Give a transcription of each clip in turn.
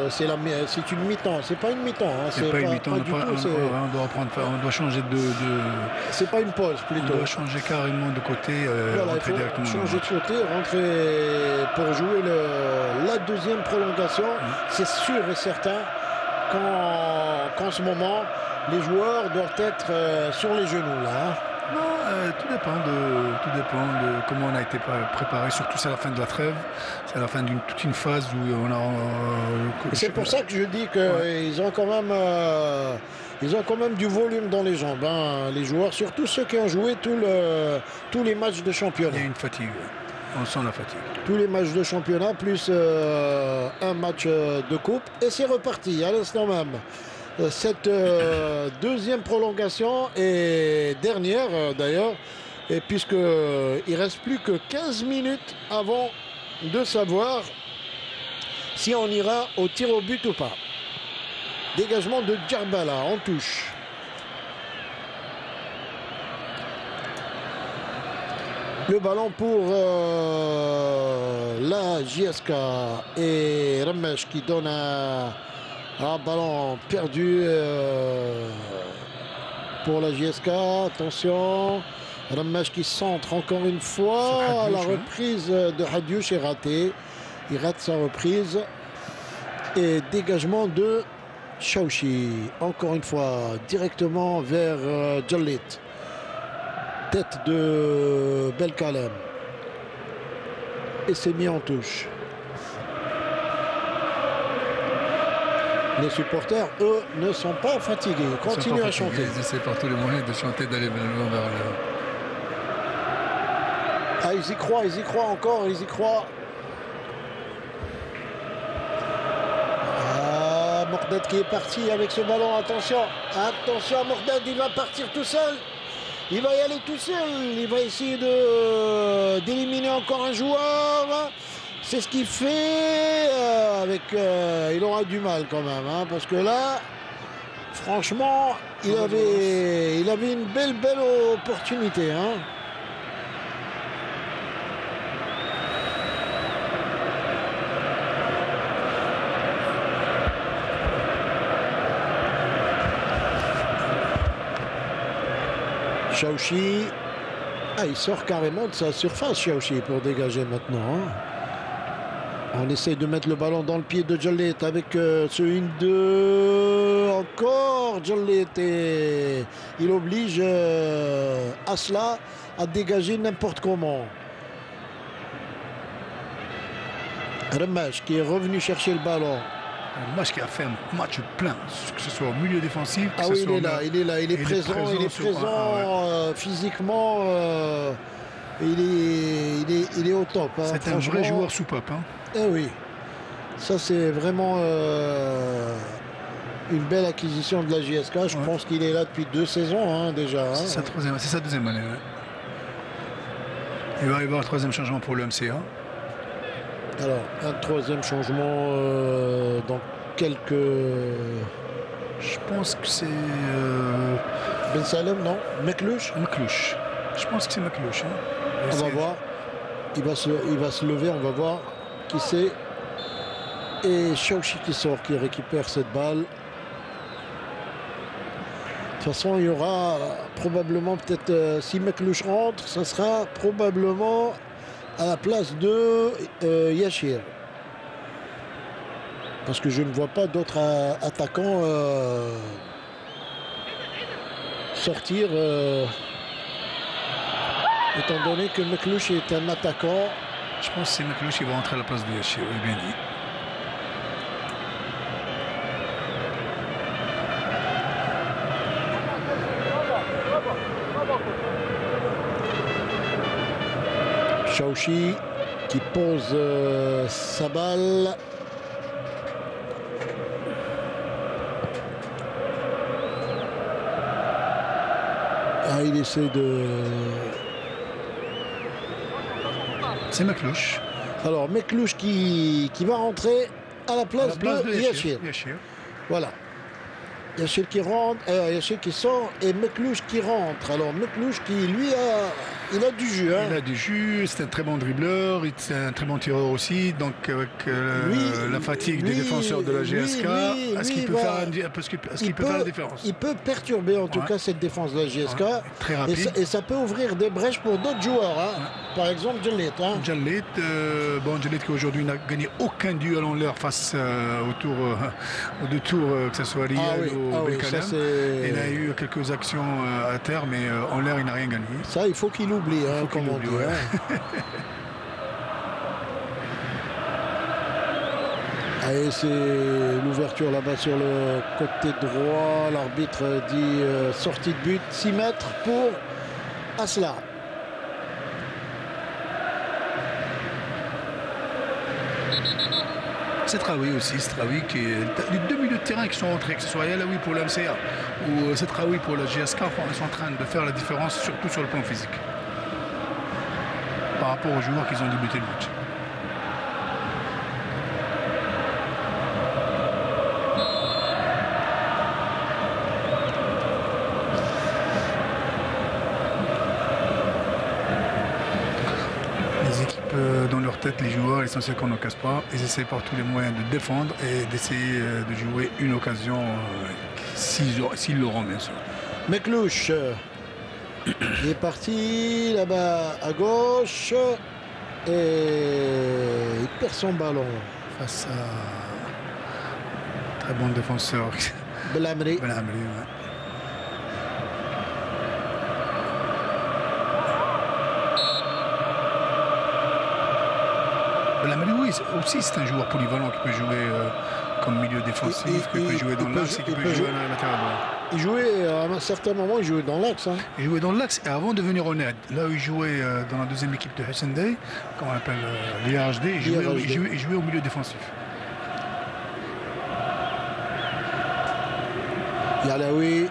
c'est une mi-temps, c'est pas une mi-temps. Hein, c'est pas une mi-temps, on doit changer de... C'est pas une pause plutôt. On doit changer carrément de côté, voilà, rentrer directement changer de côté, rentrer pour jouer la deuxième prolongation. C'est sûr et certain qu'en ce moment, les joueurs doivent être sur les genoux là. Hein. Non, tout dépend de comment on a été préparé, surtout c'est à la fin de la trêve, c'est à la fin d'une toute une phase où on a... c'est pour ça que je dis qu'ils ont quand même du volume dans les jambes, hein, les joueurs, surtout ceux qui ont joué tous les matchs de championnat. Il y a une fatigue, on sent la fatigue. Tous les matchs de championnat, plus un match de coupe, et c'est reparti à l'instant même. Cette deuxième prolongation et dernière d'ailleurs, et puisqu'il ne reste plus que 15 minutes avant de savoir si on ira au tir au but ou pas. Dégagement de Djarbala en touche. Le ballon pour la JSK et Ramesh qui donne un ballon perdu pour la JSK. Attention, Ramesh qui centre encore une fois. La reprise de Hadjouch est ratée. Il rate sa reprise. Et dégagement de Chaouchi. Encore une fois, directement vers Jallit. Tête de Belkalem. Et c'est mis en touche. Les supporters, eux, ne sont pas fatigués. Ils continuent à chanter. Ils essaient par tous les moyens de chanter, d'aller vers le... Ah, ils y croient encore, ils y croient. Ah, Mordad qui est parti avec ce ballon. Attention, attention, Mordad, il va partir tout seul. Il va y aller tout seul. Il va essayer d'éliminer encore un joueur. C'est ce qu'il fait il aura du mal quand même, hein, parce que là, franchement, il avait une belle opportunité. Hein. Chaouchi, il sort carrément de sa surface, Chaouchi, pour dégager maintenant. Hein. On essaye de mettre le ballon dans le pied de Jallet avec ce 1-2. Encore Jallet. Et il oblige Asla à dégager n'importe comment. Remash qui est revenu chercher le ballon. Remash qui a fait un match plein, que ce soit au milieu défensif. Ah oui, il est présent physiquement. Il est au top. Hein, c'est un vrai joueur soupape. Hein. Eh oui, ça c'est vraiment une belle acquisition de la JSK. Je pense qu'il est là depuis 2 saisons hein, déjà. Hein. C'est sa deuxième année. Ouais. Il va y avoir un 3e changement pour le MCA. Alors, un 3e changement dans quelques... Je pense que c'est... Ben Salem, non? Meklouche. Je pense que c'est Meklouche. Hein. On va voir. Il va se lever, on va voir qui c'est. Et Chaouchi qui sort, qui récupère cette balle. De toute façon, il y aura probablement peut-être, si Meklouche rentre, ça sera probablement à la place de Yachir. Parce que je ne vois pas d'autres attaquants sortir, étant donné que Meklouche est un attaquant. Je pense que c'est Meklouche qui va rentrer à la place de Yachir, oui, bien dit. Chaouchi qui pose sa balle. Il essaie de... C'est Meklouche. Alors Meklouche qui va rentrer à la place de Yachir. Voilà. Yachil qui rentre, Yachil qui sort et Meklouche qui rentre. Alors Meklouche qui lui il a du jus. Hein. Il a du jus, c'est un très bon dribbleur, c'est un très bon tireur aussi. Donc avec la fatigue des défenseurs de la GSK, est-ce qu'il peut faire la différence? Il peut perturber en tout cas cette défense de la GSK. Très rapide. Et ça peut ouvrir des brèches pour d'autres joueurs. Hein. Par exemple Djallit. Hein. Djallit qui aujourd'hui n'a gagné aucun duel en l'air face aux deux tours, que ce soit Riyad ou Belkalem. Il a eu quelques actions à terre, mais en l'air il n'a rien gagné. Ça, il faut qu'il oublie, hein, comme on dit. Hein. Allez, c'est l'ouverture là-bas sur le côté droit. L'arbitre dit sortie de but, 6 mètres pour Asla. C'est Traoui aussi, qui est les deux milieux de terrain qui sont rentrés, que ce soit Yalaoui pour l'MCA ou c'est Traoui pour la GSK, ils sont en train de faire la différence, surtout sur le plan physique, par rapport aux joueurs qui ont débuté le match. Dans leur tête, les joueurs, l'essentiel qu'on ne casse pas, ils essaient par tous les moyens de défendre et d'essayer de jouer une occasion s'ils l'auront, bien sûr. Meklouche il est parti là-bas à gauche et il perd son ballon face à un très bon défenseur. Belhamri. Ouais. Oui, aussi c'est un joueur polyvalent qui peut jouer comme milieu défensif, qui peut jouer dans l'axe et qui peut jouer à la latéral droite. Il jouait à un certain moment, il jouait dans l'axe. Hein. Il jouait dans l'axe et avant de venir au NED, là où il jouait dans la deuxième équipe de Hassan Day, qu'on appelle l'IHD, il jouait au milieu défensif. Yalaoui,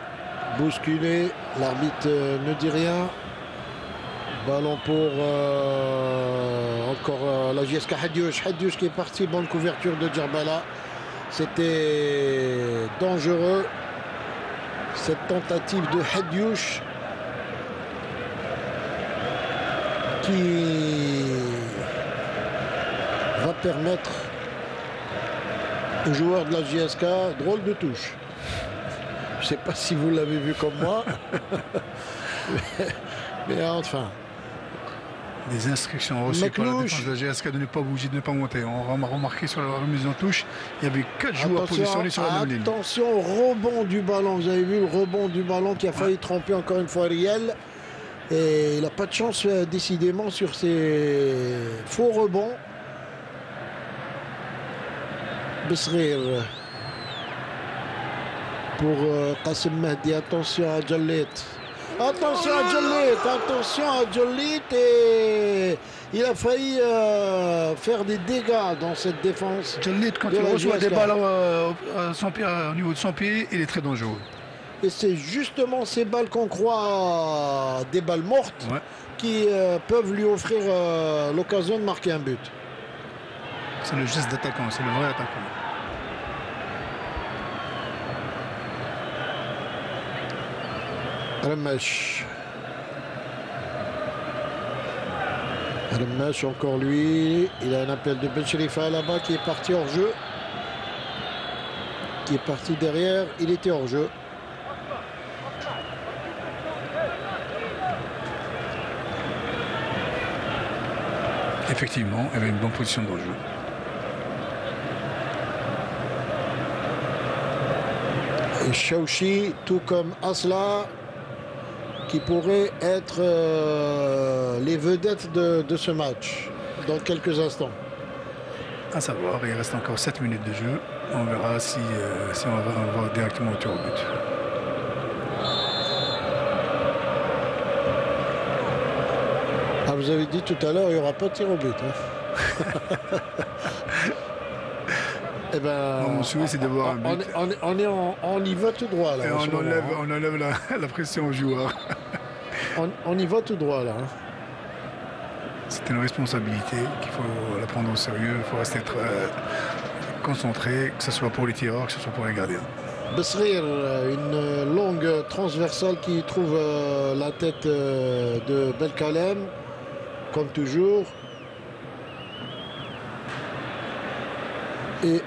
bousculé, l'arbitre ne dit rien. Ballon pour encore la GSK Hadjouch qui est parti, bonne couverture de Djerbala. C'était dangereux cette tentative de Hadjouch qui va permettre aux joueurs de la GSK, drôle de touche. Je ne sais pas si vous l'avez vu comme moi, mais enfin. Des instructions reçues par la défense de la GSK de ne pas bouger, de ne pas monter. On a remarqué sur la remise en touche, il y avait 4 joueurs positionnés sur la même ligne. Attention au rebond du ballon. Vous avez vu le rebond du ballon qui a failli tremper encore une fois Riel. Et il n'a pas de chance décidément sur ces faux rebonds. Besrir pour Qasim Mahdi. Attention à Djallit. Attention à Djallit, et il a failli faire des dégâts dans cette défense. Djallit, quand il reçoit des balles au niveau de son pied, il est très dangereux. Et c'est justement ces balles qu'on croit des balles mortes qui peuvent lui offrir l'occasion de marquer un but. C'est le geste d'attaquant, c'est le vrai attaquant. Ramash encore lui, il a un appel de Ben Cherifa là-bas qui est parti hors jeu, qui est parti derrière, il était hors jeu. Effectivement, il avait une bonne position dans le jeu. Et Chauchi, tout comme Asla, qui pourraient être les vedettes de ce match dans quelques instants. À savoir, il reste encore 7 minutes de jeu. On verra si on va directement au tir au but. Ah, vous avez dit tout à l'heure, il n'y aura pas de tir au but. Hein. Eh ben, mon souhait, c'est de voir un but. On y va tout droit là. Et on enlève la pression aux joueurs. On y va tout droit là. Hein. C'est une responsabilité qu'il faut la prendre au sérieux. Il faut rester concentré, que ce soit pour les tireurs, que ce soit pour les gardiens. Besrir, une longue transversale qui trouve la tête de Belkalem, comme toujours. Et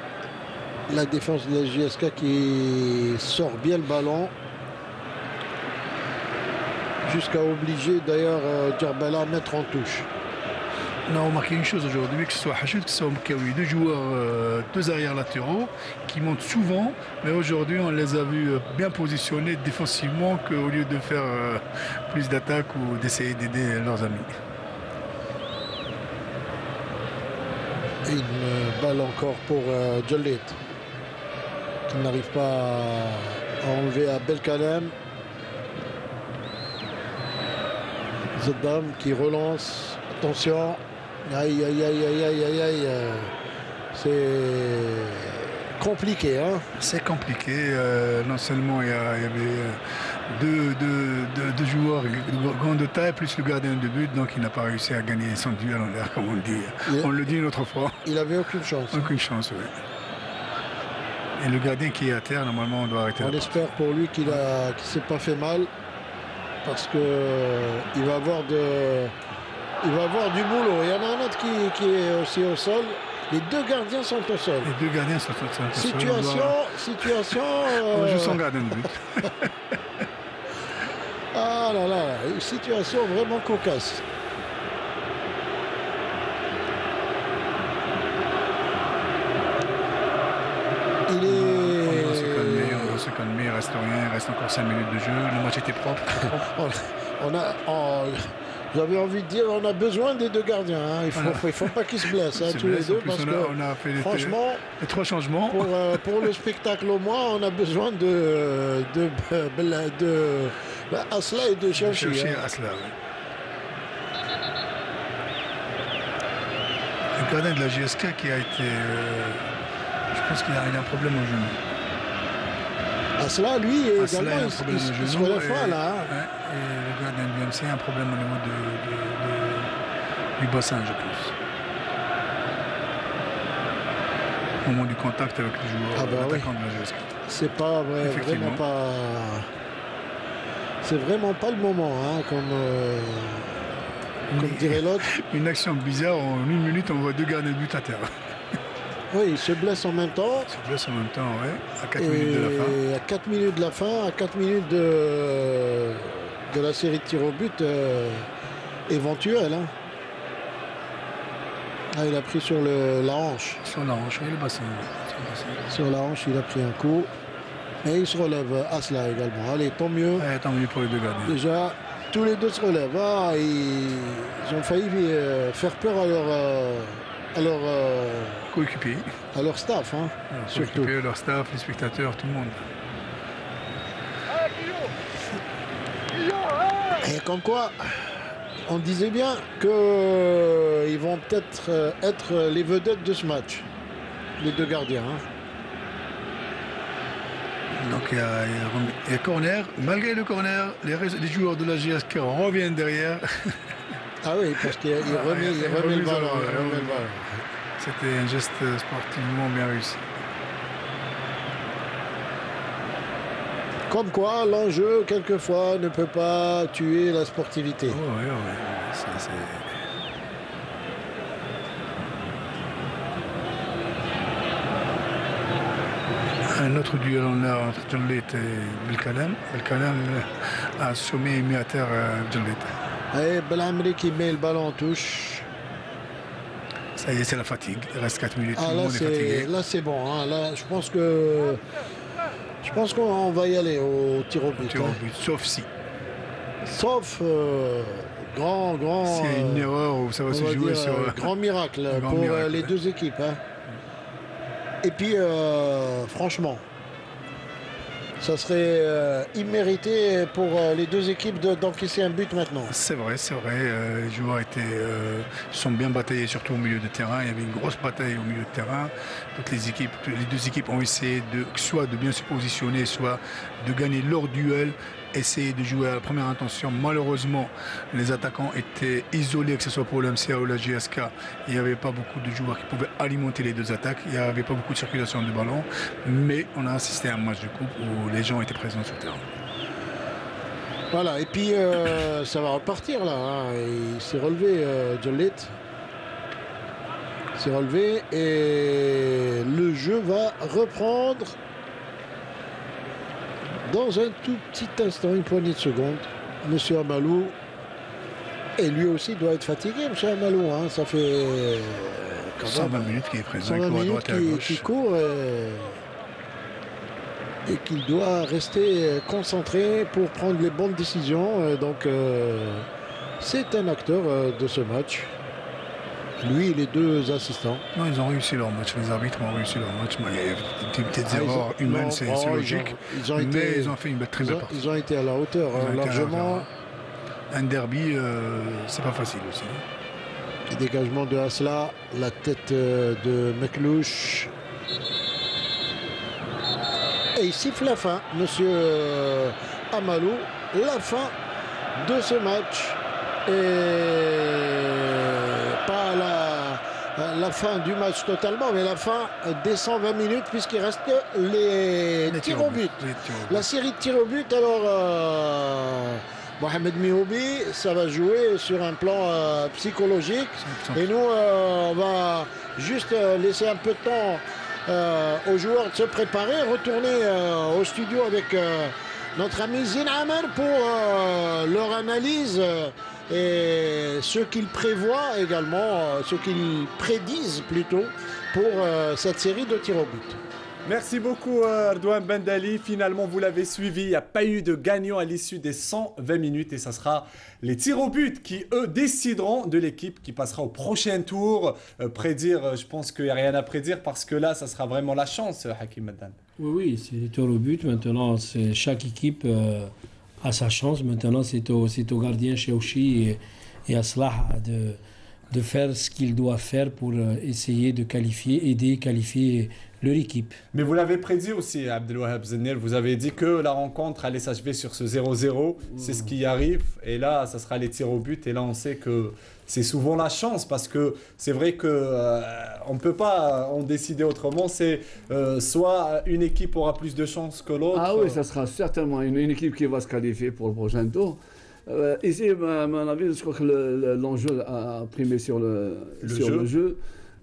la défense de la JSK qui sort bien le ballon. Jusqu'à obliger d'ailleurs Djerbala à mettre en touche. On a remarqué une chose aujourd'hui, que ce soit Hachoud, que ce soit Mkawi, deux joueurs, deux arrières latéraux qui montent souvent, mais aujourd'hui on les a vus bien positionnés défensivement qu'au lieu de faire plus d'attaques ou d'essayer d'aider leurs amis. Et une balle encore pour Djallit, qui n'arrive pas à enlever à Belkalem. Zeddam qui relance, attention, aïe aïe aïe aïe aïe aïe aïe, c'est compliqué, hein. C'est compliqué, non seulement il y avait deux joueurs grands de taille plus le gardien de but, donc il n'a pas réussi à gagner son duel en l'air, comme on dit. On le dit une autre fois. Il n'avait aucune chance. Aucune chance, oui. Et le gardien qui est à terre, normalement on doit arrêter. On espère pour lui qu'il ne s'est pas fait mal. Parce que il va avoir du boulot. Il y en a un autre qui est aussi au sol. Les deux gardiens sont au sol. Les deux gardiens sont au sol. Situation. On joue sans gardien de but. Ah là là, une situation vraiment cocasse. Il est. On se calmer, il reste rien, il reste encore 5 minutes de jeu, le match était propre. J'avais envie de dire, on a besoin des deux gardiens. Hein. Il ne faut pas qu'ils se blessent, hein, tous les deux, parce que on a fait franchement, les 3 changements. Pour le spectacle au moins, on a besoin de Asla et de Cherchi. Asla, oui. Le gardien de la JSK qui a été... je pense qu'il a un problème au genou. Asla, lui, également, il se relève pas, là. Hein. Ouais, et le gardien du MC a un problème au niveau du bassin, je pense. Au moment du contact avec le joueur, l'attaquant de la JSK. C'est pas vrai, vraiment pas... C'est vraiment pas le moment, hein, comme dirait l'autre. Une action bizarre, en 1 minute, on voit 2 gardiens de but à terre. Oui, il se blesse en même temps. Il se blesse en même temps, oui. À 4 minutes de la fin. À 4 minutes de la fin, à 4 minutes de la série de tirs au but éventuelle. Hein. Ah, il a pris sur la hanche. Sur la hanche, oui, le bassin. Sur la hanche, il a pris un coup. Et il se relève, Asla également. Allez, tant mieux. Ouais, tant mieux pour les deux gardiens. Déjà, tous les deux se relèvent. Ah, ils ont failli faire peur à leur coéquipiers. À leur staff, hein, surtout. Leur staff, les spectateurs, tout le monde. Et comme quoi, on disait bien qu'ils vont peut-être être les vedettes de ce match, les deux gardiens. Hein. Donc il y a corner. Malgré le corner, les joueurs de la JSK reviennent derrière. Ah oui, parce qu'il remet le ballon. C'était un geste sportivement bien réussi. Comme quoi, l'enjeu, quelquefois, ne peut pas tuer la sportivité. Oui. Un autre duel en l'air entre Djallit et Belkalem. Belkalem a assommé et mis à terre Djallit. Et Belamri qui met le ballon en touche. Ça y est, c'est la fatigue. Il reste 4 minutes. Ah, là, c'est bon. Hein. Là, je pense qu'on va y aller au tir au but. Sauf si. Sauf grand. S'il y a une erreur où ça va se jouer sur. Grand miracle pour les deux équipes. Hein. Et puis, franchement, ça serait immérité pour les deux équipes d'encaisser un but maintenant. C'est vrai. Les joueurs sont bien bataillés, surtout au milieu de terrain. Il y avait une grosse bataille au milieu de terrain. Les deux équipes ont essayé soit de bien se positionner, soit de gagner leur duel essayé de jouer à la première intention. Malheureusement, les attaquants étaient isolés, que ce soit pour le MCA ou la GSK. Il n'y avait pas beaucoup de joueurs qui pouvaient alimenter les deux attaques. Il n'y avait pas beaucoup de circulation de ballon. Mais on a assisté à un match de coupe où les gens étaient présents sur le terrain. Voilà, et puis ça va repartir là. Hein. Il s'est relevé, Jolit. Il s'est relevé et le jeu va reprendre dans un tout petit instant, une poignée de secondes. Monsieur Amalou, et lui aussi doit être fatigué, Monsieur Amalou. Hein. Ça fait 120 minutes qu'il est présent, 120 minutes qu'il court. Et qu'il doit rester concentré pour prendre les bonnes décisions. Donc, c'est un acteur de ce match. Lui et les deux assistants. Non, ils ont réussi leur match. Les arbitres ont réussi leur match. Il y a des petites erreurs humaines, c'est logique. Ils ont fait une très belle partie. Ils ont été à la hauteur, largement. Un derby, c'est pas facile aussi. Le dégagement de Asla, la tête de Meklouche. Et il siffle la fin, Monsieur Amalou, la fin de ce match. Et pas la fin du match totalement, mais la fin des 120 minutes, puisqu'il reste les tirs au but. La série de tirs au but, alors Mohamed Mihoubi, ça va jouer sur un plan psychologique. Et nous, on va juste laisser un peu de temps aux joueurs de se préparer, retourner au studio avec notre ami Zine Amer pour leur analyse et ce qu'ils prévoient également, ce qu'ils prédisent plutôt pour cette série de tirs au but. Merci beaucoup Ardouane Bendali. Finalement, vous l'avez suivi. Il n'y a pas eu de gagnant à l'issue des 120 minutes. Et ça sera les tirs au but qui, eux, décideront de l'équipe qui passera au prochain tour. Prédire, je pense qu'il n'y a rien à prédire parce que là, ça sera vraiment la chance, Hakim Maddan. Oui, c'est les tirs au but. Maintenant, chaque équipe a sa chance. Maintenant, c'est au gardien Cheouchi et à Salah de faire ce qu'il doit faire pour essayer de qualifier leur équipe. Mais vous l'avez prédit aussi, Abdelwahab Zenel, vous avez dit que la rencontre allait s'achever sur ce 0-0, c'est ce qui arrive, et là, ça sera les tirs au but, et là, on sait que c'est souvent la chance, parce que c'est vrai qu'on ne peut pas en décider autrement, c'est soit une équipe aura plus de chance que l'autre. Ah oui, ça sera certainement une équipe qui va se qualifier pour le prochain tour. Ici, à mon avis, je crois que l'enjeu a primé sur le jeu.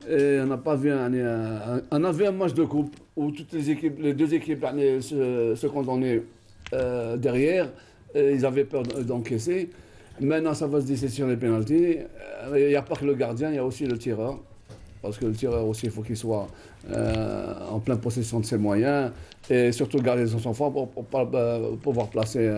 Et on n'a pas vu on avait un match de coupe où toutes les deux équipes se condamnaient derrière. Ils avaient peur d'encaisser. Maintenant, ça va se décider sur les pénaltys. Il n'y a pas que le gardien, il y a aussi le tireur. Parce que le tireur aussi, il faut qu'il soit en pleine possession de ses moyens. Et surtout garder son sang-froid pour pouvoir placer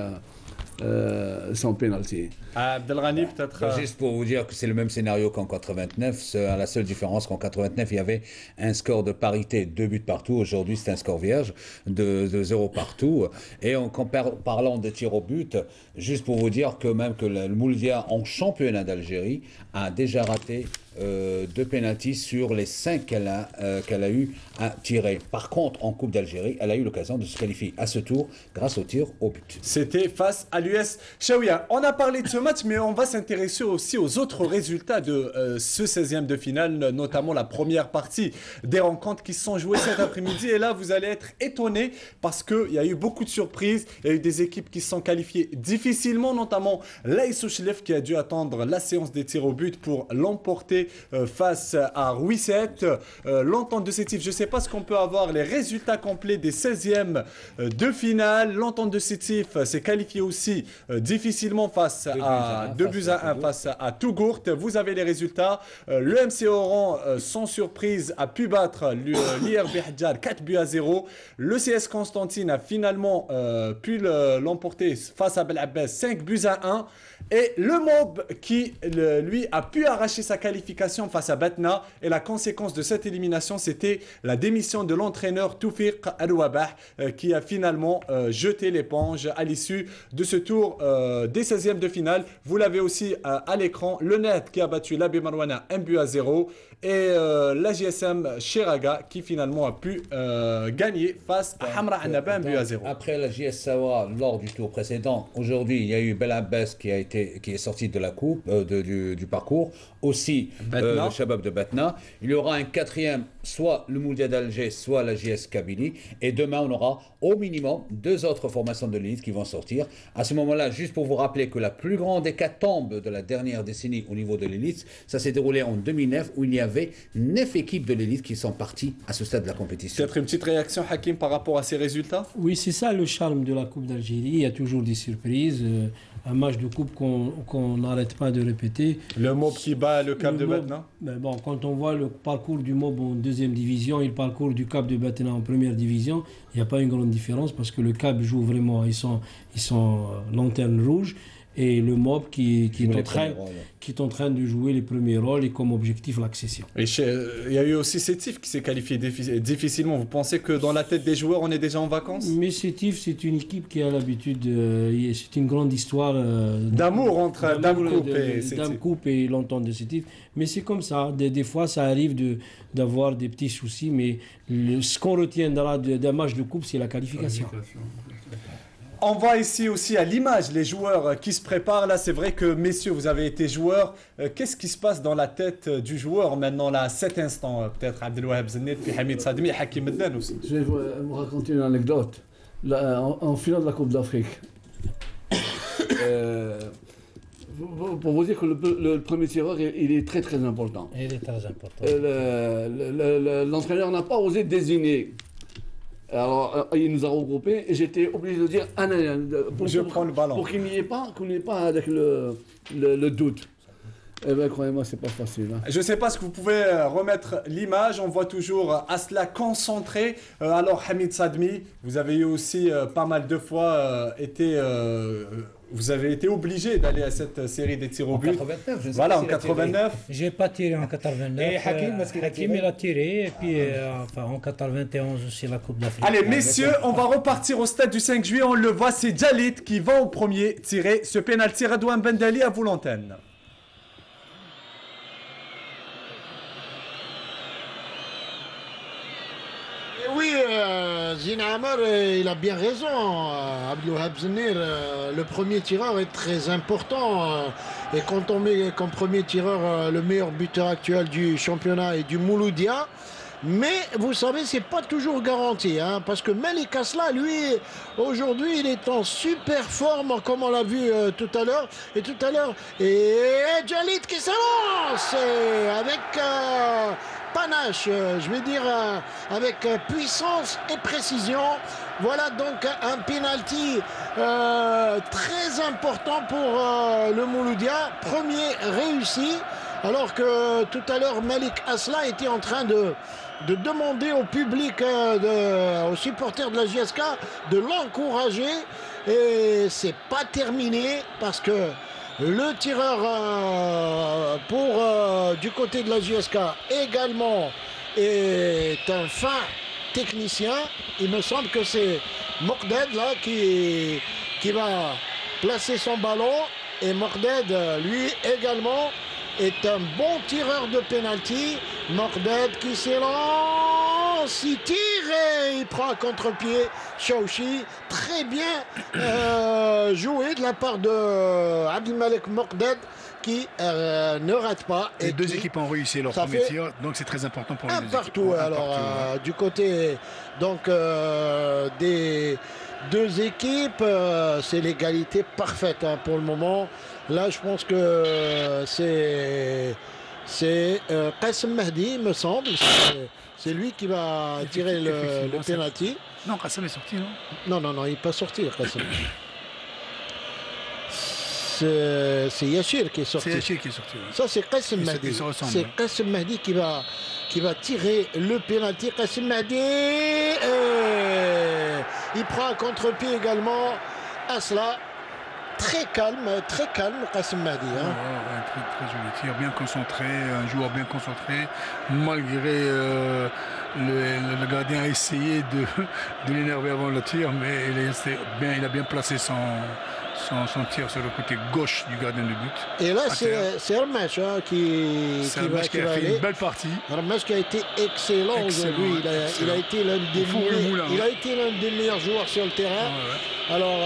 son pénalty. Abdelghani, peut-être. Juste pour vous dire que c'est le même scénario qu'en 89. La seule différence qu'en 89, il y avait un score de parité, 2 buts partout. Aujourd'hui, c'est un score vierge de 0 partout. Et en parlant de tir au but, juste pour vous dire que même que le Mouloudia en championnat d'Algérie a déjà raté 2 pénaltys sur les 5 qu'elle a eu à tirer. Par contre, en Coupe d'Algérie, elle a eu l'occasion de se qualifier à ce tour grâce au tir au but. C'était face à l'US Chaouia. On a parlé de ce match, mais on va s'intéresser aussi aux autres résultats de ce 16e de finale, notamment la première partie des rencontres qui se sont jouées cet après-midi. Et là, vous allez être étonnés parce qu'il y a eu beaucoup de surprises. Il y a eu des équipes qui se sont qualifiées difficilement, notamment l'AS Souchlef qui a dû attendre la séance des tirs au but pour l'emporter face à Rouisset. L'entente de Sétif, je ne sais pas ce qu'on peut avoir, les résultats complets des 16e de finale. L'entente de Sétif s'est qualifiée aussi difficilement face à 2 buts à 1 face à Tougourt. Vous avez les résultats. Le MC Oran, sans surprise, a pu battre l'IRB Hadjar 4 buts à 0. Le CS Constantine a finalement pu l'emporter face à Bel Abbas 5 buts à 1. Et le MOB qui, lui, a pu arracher sa qualification face à Batna. Et la conséquence de cette élimination, c'était la démission de l'entraîneur Toufiq Al-Wabah qui a finalement jeté l'éponge à l'issue de ce tour des 16e de finale. Vous l'avez aussi à l'écran, le Net qui a battu l'AB Marouane 1 but à 0. et la JSM Chiraga qui finalement a pu gagner face à Hamra Annaba 1-0. Après la JS Sawa lors du tour précédent, aujourd'hui il y a eu Belabès qui est sorti de la coupe du parcours, aussi le Shabab de Batna. Il y aura un quatrième, soit le Moudia d'Alger, soit la JS Kabylie, et demain on aura au minimum 2 autres formations de l'élite qui vont sortir. À ce moment-là, juste pour vous rappeler que la plus grande hécatombe de la dernière décennie au niveau de l'élite, ça s'est déroulé en 2009 où il y avait 9 équipes de l'élite qui sont parties à ce stade de la compétition. Peut-être une petite réaction, Hakim, par rapport à ces résultats? Oui, c'est ça le charme de la Coupe d'Algérie. Il y a toujours des surprises. Un match de coupe qu'on n'arrête pas de répéter. Le MOB qui bat le Cap de Batna. Bon, quand on voit le parcours du MOB en deuxième division et le parcours du Cap de Batna en première division, il n'y a pas une grande différence parce que le Cap joue vraiment, ils sont lanterne rouge. Et le MOB qui est en train de jouer les premiers rôles et comme objectif l'accession. Et il y a eu aussi Sétif qui s'est qualifié difficilement. Vous pensez que dans la tête des joueurs, on est déjà en vacances? Mais Sétif, c'est une équipe qui a l'habitude, c'est une grande histoire d'amour entre Dame Coupe et l'entente de Sétif. Mais c'est comme ça. Des fois, ça arrive d'avoir des petits soucis. Mais ce qu'on retient d'un match de coupe, c'est la qualification. On va ici aussi à l'image, les joueurs qui se préparent. Là, c'est vrai que, messieurs, vous avez été joueurs. Qu'est-ce qui se passe dans la tête du joueur maintenant, là, à cet instant? Peut-être Abdelwahab Zennet, puis Hamid Sadmi, Hakim Medden aussi. Je vais vous raconter une anecdote. En finale de la Coupe d'Afrique, pour vous dire que le premier tireur, il est très très important. Il est très important. L'entraîneur n'a pas osé désigner. Alors, il nous a regroupés et j'étais obligé de dire je prends le ballon. Pour qu'il n'y ait pas avec le doute. Eh bien, croyez-moi, c'est pas facile. Hein. Je ne sais pas si vous pouvez remettre l'image. On voit toujours Asla concentré. Alors, Hamid Sadmi, vous avez eu aussi pas mal de fois vous avez été obligé d'aller à cette série des tirs au but. En 89, je sais voilà, pas en 89. J'ai pas tiré en 89. Et Hakim, il a tiré. Et puis, en 91 aussi, la Coupe d'Afrique. Allez, messieurs, on va repartir au stade du 5 juillet. On le voit, c'est Djalit qui va au premier tirer ce pénalty. Radouane Bendali, à vous l'antenne. Oui, Zinamar, il a bien raison. Abdelwahab Zennet, le premier tireur est très important. Et quand on met comme premier tireur le meilleur buteur actuel du championnat et du Mouloudia, mais vous savez, c'est pas toujours garanti, hein, parce que Malik Asla, lui, aujourd'hui, il est en super forme, comme on l'a vu tout à l'heure. Et Djalit qui s'avance avec panache, je vais dire avec puissance et précision. Voilà donc un penalty très important pour le Mouloudia, premier réussi, alors que tout à l'heure Malik Asla était en train de demander au public, aux supporters de la JSK de l'encourager, et c'est pas terminé parce que le tireur du côté de la JSK également est un fin technicien. Il me semble que c'est Morded là qui va placer son ballon, et Morded lui également est un bon tireur de penalty. Morded qui s'élance, il tire et il prend à contre-pied Chaouchi. Très bien joué de la part de Abdelmalek Morded qui ne rate pas. Et deux équipes ont réussi leur premier tir, donc c'est très important pour les deux partout. équipes. Alors du côté donc des deux équipes, c'est l'égalité parfaite hein, pour le moment. Là, je pense que c'est Qassem Mahdi, me semble. C'est lui qui va tirer le penalty. Non, Qassem est sorti, non? Non, il n'est pas sorti, Qassem. C'est Yachir qui est sorti. C'est Yachir qui est sorti. Ouais. Ça, c'est Qassem Mahdi. C'est Qassem Mahdi qui va tirer le penalty. Qassem Mahdi, il prend un contre-pied également. Asla. Très calme, Qassem Mahdi. Hein. Ouais, très joli tir, bien concentré, un joueur bien concentré, malgré le gardien a essayé de l'énerver avant le tir, mais il a bien placé Son tir sur le côté gauche du gardien de but. Et là, c'est Hermès qui va fait une belle partie. Hermès qui a été excellent aujourd'hui. Il a été l'un des meilleurs joueurs sur le terrain. Ouais. Alors,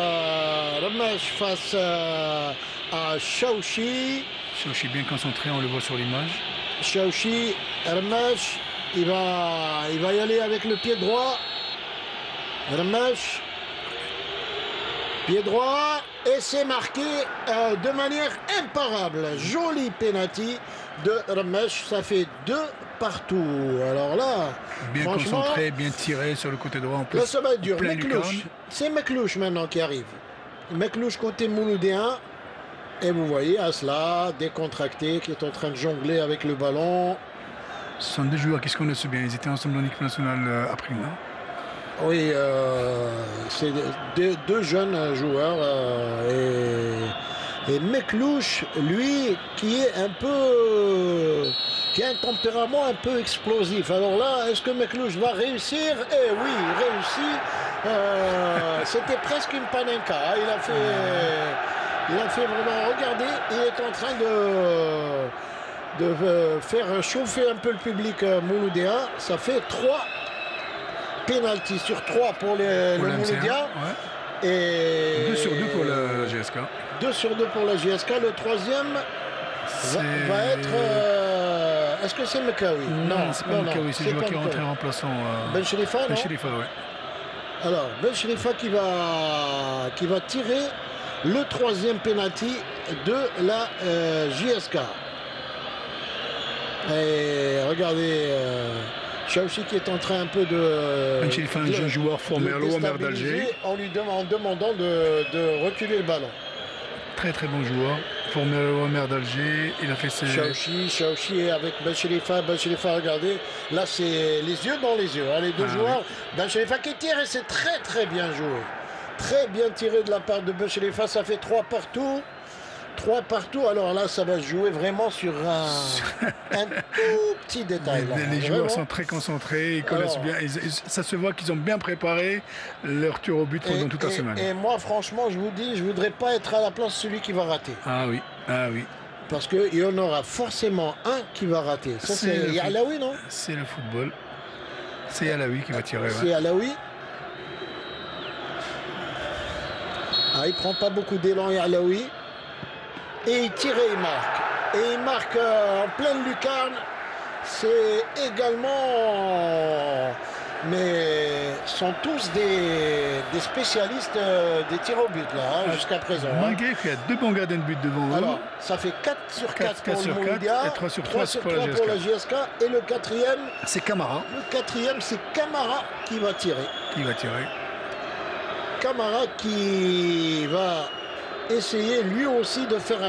Hermès face à Chaouchi. Chaouchi bien concentré, on le voit sur l'image. Chaouchi, Hermès, il va y aller avec le pied droit. Hermès. Pied droit, et c'est marqué de manière imparable. Joli penalty de Ramesh, ça fait 2 partout. Alors là, bien concentré, bien tiré sur le côté droit en plus. Là, ça va être dur. C'est Meklouche maintenant qui arrive. Meklouche côté mouloudéen. Et vous voyez Asla, décontracté, qui est en train de jongler avec le ballon. Ce sont 2 joueurs qui se connaissent bien. Ils étaient ensemble en équipe nationale après nous. Oui, c'est 2 jeunes joueurs et Meklouche, lui, qui a un tempérament un peu explosif. Alors là, est-ce que Meklouche va réussir? Eh oui, il réussit. C'était presque une panenka. Il a fait vraiment. Regardez, il est en train de faire chauffer un peu le public mouloudéen. Ça fait 3 penalty sur 3 pour le Mouloudia. Ouais. Et 2 sur 2 pour la GSK. 2 sur 2 pour la GSK. Le troisième va être... Est-ce que c'est Mekawi? Non, c'est pas Mekawi, c'est le joueur qui est rentré en remplaçant. Ben Chelifa, non? Ben Chelifa, oui. Alors, Ben Chelifa qui va tirer le troisième penalty de la GSK. Et regardez... Chaouchi qui est en train un peu de... Ben Chelifa, un jeune joueur formé à l'OMR d'Alger. En demandant de reculer le ballon. Très très bon joueur, formé à l'OMR d'Alger. Il a fait ses... Chaouchi avec Ben Chelifa, regardez. Là, c'est les yeux dans les yeux. Hein, les 2 joueurs. Oui. Ben Chelifa qui tire et c'est très très bien joué. Très bien tiré de la part de Ben Chelifa. Ça fait 3 partout. 3 partout, alors là, ça va se jouer vraiment sur un tout petit détail. Les joueurs sont très concentrés, ils connaissent bien. Ça se voit qu'ils ont bien préparé leur tir au but pendant toute la semaine. Et moi, franchement, je vous dis, je ne voudrais pas être à la place de celui qui va rater. Ah oui, ah oui. Parce qu'il y en aura forcément un qui va rater. Ça, c'est Yalaoui, non? C'est le football. C'est Yalaoui qui va tirer. C'est Yalaoui. Ah, il ne prend pas beaucoup d'élan, Yalaoui. Et il tire et il marque. Et il marque en pleine lucarne. C'est également... Mais sont tous des spécialistes des tirs au but, là, jusqu'à présent. Malgré qu'il y a 2 bons gardiens de but devant eux. Alors, ça fait 4 sur 4 pour le Mouloudia, et 3 sur 3 pour la GSK. Et le 4e... c'est Camara. Le 4e, c'est Camara qui va tirer. Camara qui va... essayer lui aussi de faire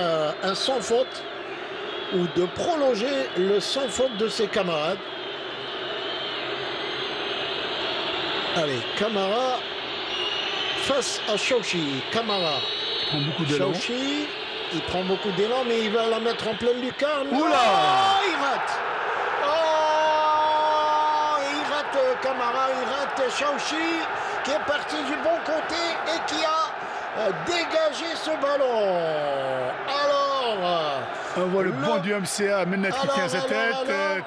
un sans faute ou de prolonger le sans faute de ses camarades. Allez, Camara face à Chaouchi. Camara. Il prend beaucoup d'élan. Chaouchi, il prend beaucoup d'élan, mais il va la mettre en pleine lucarne. Oula! Oh, il rate. Oh, il rate Camara, il rate Chaouchi qui est parti du bon côté et qui a dégagé ce ballon. Alors, on voit le banc du MCA, Menef qui tient sa tête,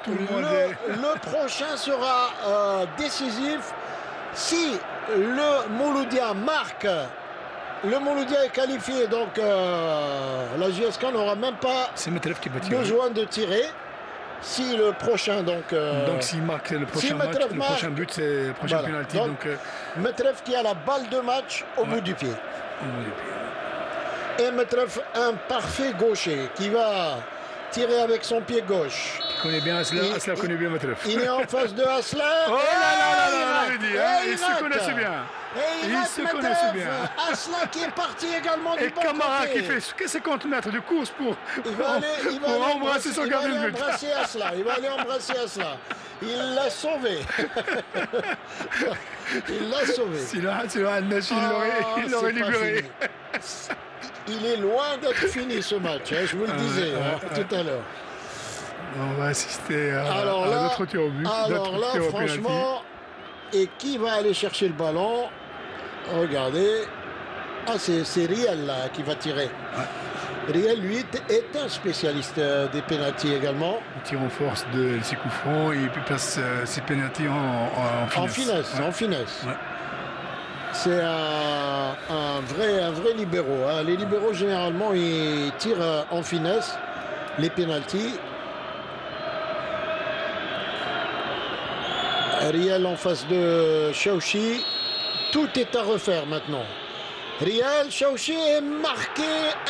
tout le monde le prochain sera décisif. Si le Mouloudia marque, le Mouloudia est qualifié, donc la GSK n'aura même pas besoin de tirer. Si le prochain, donc s'il marque le prochain match, le prochain but, c'est le prochain penalty. Donc Metref qui a la balle de match au bout du pied. Et Metref, un parfait gaucher qui va tirer avec son pied gauche. Il connaît bien Asla, Asla connaît bien Metref. Il est en face de Asla. Oh là là, ils se connaissent bien. Et il se connaissent bien. Asla qui est parti également du bon côté. Et Camara qui fait 50 mètres de course pour embrasser son gardien de but. Il va aller embrasser Asla. Il l'a sauvé. Il l'a sauvé. Sinon, Al-Nachi, il l'aurait libéré. Il est loin d'être fini ce match, hein, je vous le disais tout à l'heure. On va assister à notre tir au but. Alors là, franchement, et qui va aller chercher le ballon? Regardez. Ah, c'est Riel là, qui va tirer. Ouais. Riel, lui, est un spécialiste des pénaltys également. Il tire en force de ses coups francs et puis passe ses pénaltys en finesse. En finesse, ouais. En finesse. Ouais. C'est un vrai libéraux. Hein. Les libéraux, généralement, ils tirent en finesse les pénaltys. Riel en face de Chaouchi. Tout est à refaire maintenant. Riel, Chaouchi est marqué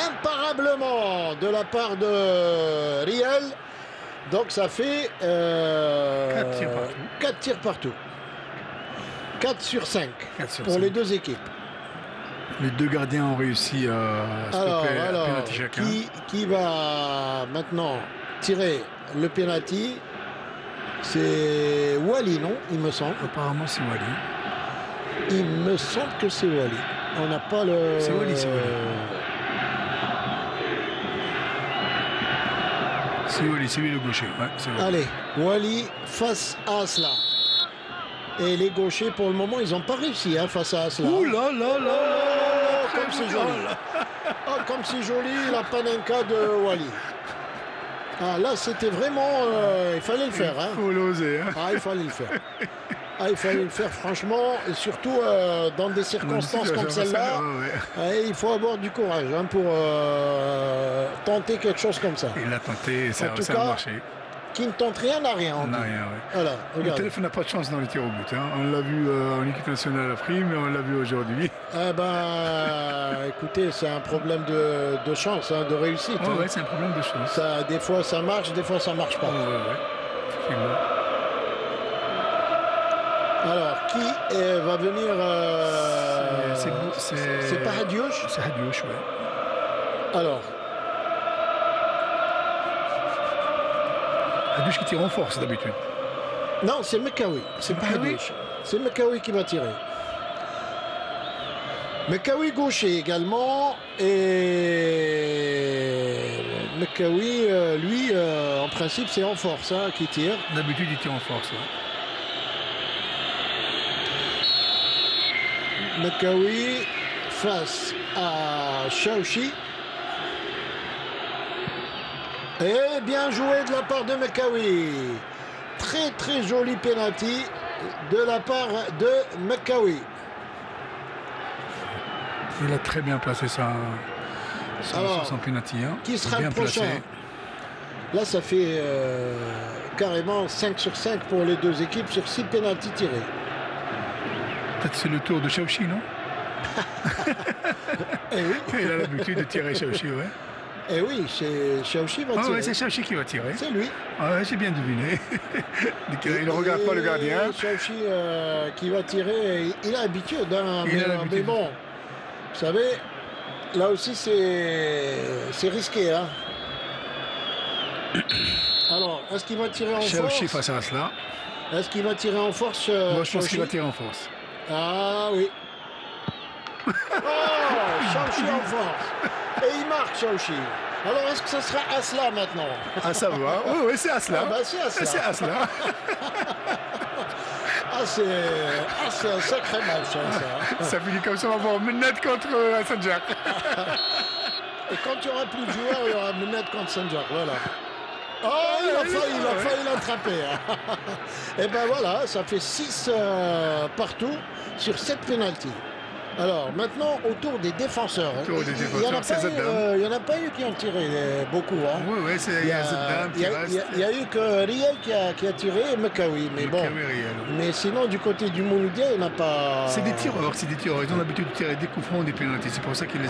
imparablement de la part de Riel. Donc ça fait 4 tirs partout. 4 sur 5 pour les deux équipes. Les deux gardiens ont réussi à stopper le pénalty chacun. Qui va maintenant tirer le pénalty? C'est Wally, non? Il me semble. Apparemment, c'est Wally. Il me semble que c'est Wally. On n'a pas le... C'est Wally, c'est Wally. C'est Wally, c'est lui le gaucher. Ouais, Wally. Allez, Wally face à Asla. Et les gauchers, pour le moment, ils n'ont pas réussi hein, face à Asla. Ouh là là là là, comme c'est joli. Oh, comme c'est joli, la panenka de Wally. Ah, là, c'était vraiment... il fallait le faire. Il faut l'oser. Hein. Ah, il fallait le faire. Ah, il fallait le faire, franchement, et surtout dans des circonstances comme celle-là. Il faut avoir du courage hein, pour tenter quelque chose comme ça. Il l'a tenté, ça a marché. Qui ne tente rien n'a rien. On n'a rien, ouais. Voilà, le téléphone n'a pas de chance dans les tirs au but. Hein. On l'a vu en équipe nationale à Free, mais on l'a vu aujourd'hui. Eh ben, écoutez, c'est un problème de chance, hein, de réussite. Oh, hein. Ouais, c'est un problème de chance. Ça, des fois, ça marche, des fois, ça ne marche pas. Ouais. Alors, qui va venir c'est pas Hadiouche? C'est Hadiouche, oui. Alors. Hadiouche qui tire en force d'habitude. Non, c'est Mekawi. C'est pas Hadiouche. C'est Mekawi qui va tirer. Mekawi gaucher également. Et Mekawi, lui, en principe, c'est en force hein, qui tire. D'habitude, il tire en force, oui. Mekawi face à Chaouchi. Et bien joué de la part de Mekawi. Très très joli penalty de la part de Mekawi. Il a très bien placé son penalty. Hein. Qui sera le prochain? Là ça fait carrément 5 sur 5 pour les deux équipes sur 6 penaltys tirés. Peut-être c'est le tour de Chaouchi, non? Eh oui. Il a l'habitude de tirer Chaouchi, ouais. Eh oui, Chaouchi va tirer. Ouais, c'est Chaouchi qui va tirer. C'est lui. Ouais, j'ai bien deviné. Il ne regarde pas le gardien. Chaouchi qui va tirer, il a l'habitude. Hein, mais bon, vous savez, là aussi c'est risqué. Hein. Alors, est-ce qu'il va tirer en force? Chaouchi face à cela. Est-ce qu'il va tirer en force? Moi, je pense qu'il va tirer en force. Ah oui. Oh, Chaouchi en force. Et il marque Chaouchi. Alors est-ce que ça sera Asla maintenant? Ah ça va, oui, c'est Asla. Ah bah c'est Asla. C'est Asla. c'est un sacré match ça. Ça finit comme ça, on va voir Mennet contre Sanjak. Et quand il n'y aura plus de joueurs, il y aura Mennet contre Sanjak, voilà. Oh, il a failli l'attraper. Et ben voilà, ça fait 6 partout sur 7 pénaltys. Alors maintenant, autour des défenseurs. Il n'y en a pas eu qui ont tiré beaucoup. Hein. Oui, il y a Zeddam qui reste. Il n'y a eu que Riel qui a tiré et Mekawi. Mais bon. Mais sinon, du côté du Mouloudia, il n'y en a pas. C'est des tireurs. Ils ont l'habitude de tirer des coups francs, des pénaltys. C'est pour ça qu'ils les